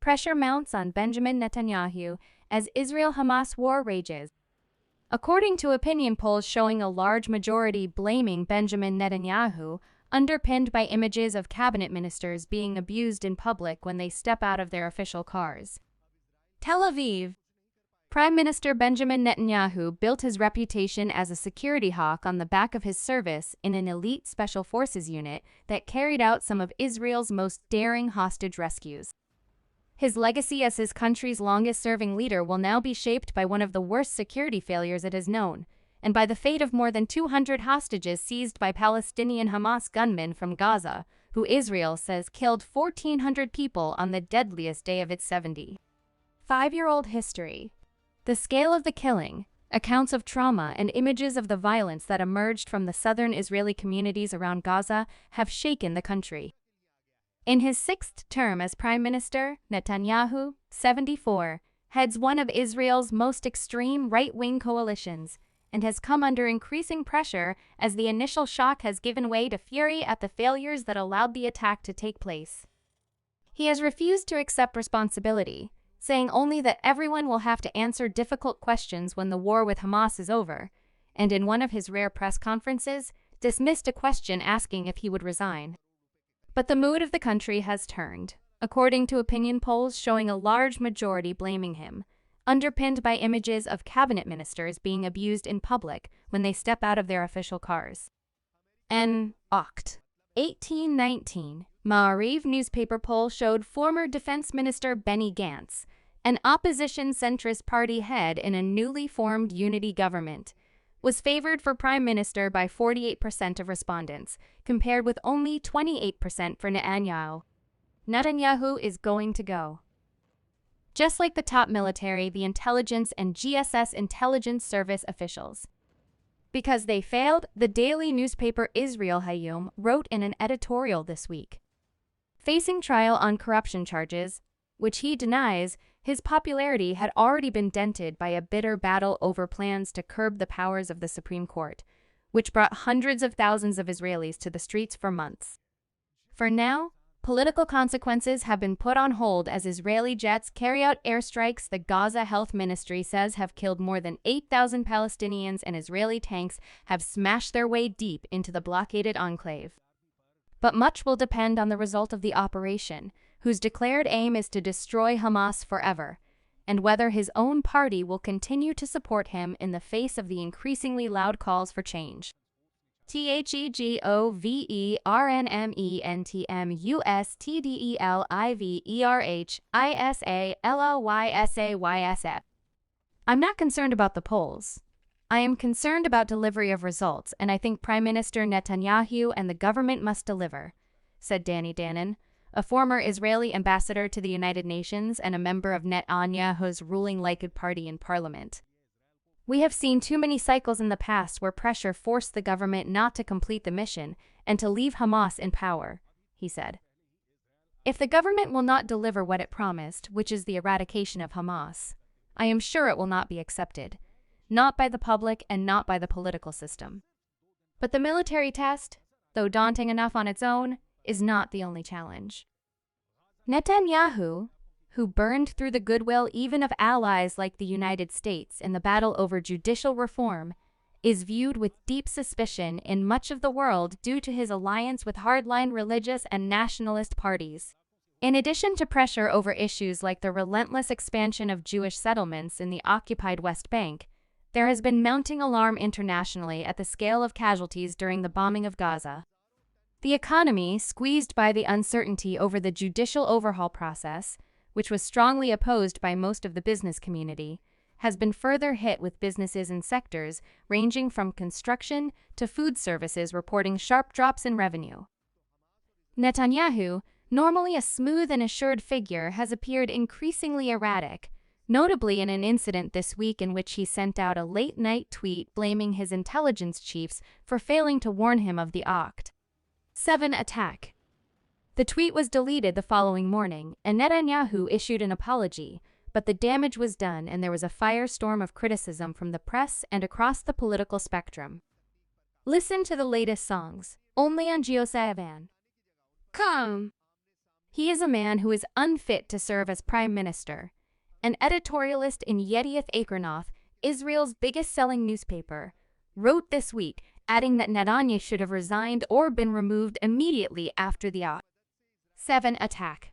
Pressure mounts on Benjamin Netanyahu as Israel-Hamas war rages. According to opinion polls showing a large majority blaming Benjamin Netanyahu, underpinned by images of cabinet ministers being abused in public when they step out of their official cars. Tel Aviv. Prime Minister Benjamin Netanyahu built his reputation as a security hawk on the back of his service in an elite special forces unit that carried out some of Israel's most daring hostage rescues. His legacy as his country's longest-serving leader will now be shaped by one of the worst security failures it has known, and by the fate of more than 200 hostages seized by Palestinian Hamas gunmen from Gaza, who Israel says killed 1,400 people on the deadliest day of its 75-year-old history. The scale of the killing, accounts of trauma, and images of the violence that emerged from the southern Israeli communities around Gaza have shaken the country. In his sixth term as Prime Minister, Netanyahu, 74, heads one of Israel's most extreme right-wing coalitions and has come under increasing pressure as the initial shock has given way to fury at the failures that allowed the attack to take place. He has refused to accept responsibility, saying only that everyone will have to answer difficult questions when the war with Hamas is over, and in one of his rare press conferences, dismissed a question asking if he would resign. But the mood of the country has turned, according to opinion polls showing a large majority blaming him, underpinned by images of cabinet ministers being abused in public when they step out of their official cars. An Oct. 1819 Ma'ariv newspaper poll showed former Defense Minister Benny Gantz, an opposition centrist party head in a newly formed unity government, was favored for prime minister by 48% of respondents, compared with only 28% for Netanyahu. Netanyahu is going to go. Just like the top military, the intelligence and GSS intelligence service officials. Because they failed, the daily newspaper Israel Hayom wrote in an editorial this week. Facing trial on corruption charges, which he denies, his popularity had already been dented by a bitter battle over plans to curb the powers of the Supreme Court, which brought hundreds of thousands of Israelis to the streets for months. For now, political consequences have been put on hold as Israeli jets carry out airstrikes the Gaza Health Ministry says have killed more than 8,000 Palestinians, and Israeli tanks have smashed their way deep into the blockaded enclave. But much will depend on the result of the operation, whose declared aim is to destroy Hamas forever, and whether his own party will continue to support him in the face of the increasingly loud calls for change. THEGOVERNMENTMUSTDELIVERHISALYSAYYSF. I'm not concerned about the polls. I am concerned about delivery of results, and I think Prime Minister Netanyahu and the government must deliver, said Danny Danon, a former Israeli ambassador to the United Nations and a member of Netanyahu's ruling Likud party in parliament. We have seen too many cycles in the past where pressure forced the government not to complete the mission and to leave Hamas in power, he said. If the government will not deliver what it promised, which is the eradication of Hamas, I am sure it will not be accepted, not by the public and not by the political system. But the military test, though daunting enough on its own, is not the only challenge. Netanyahu, who burned through the goodwill even of allies like the United States in the battle over judicial reform, is viewed with deep suspicion in much of the world due to his alliance with hardline religious and nationalist parties. In addition to pressure over issues like the relentless expansion of Jewish settlements in the occupied West Bank, there has been mounting alarm internationally at the scale of casualties during the bombing of Gaza. The economy, squeezed by the uncertainty over the judicial overhaul process, which was strongly opposed by most of the business community, has been further hit, with businesses in sectors ranging from construction to food services reporting sharp drops in revenue. Netanyahu, normally a smooth and assured figure, has appeared increasingly erratic, notably in an incident this week in which he sent out a late-night tweet blaming his intelligence chiefs for failing to warn him of the Oct. 7 attack. The tweet was deleted the following morning, and Netanyahu issued an apology, but the damage was done and there was a firestorm of criticism from the press and across the political spectrum. Listen to the latest songs, only on JioSavan. Come! He is a man who is unfit to serve as prime minister. An editorialist in Yedioth Ahronoth, Israel's biggest-selling newspaper, wrote this week, adding that Netanyahu should have resigned or been removed immediately after the 7 attack.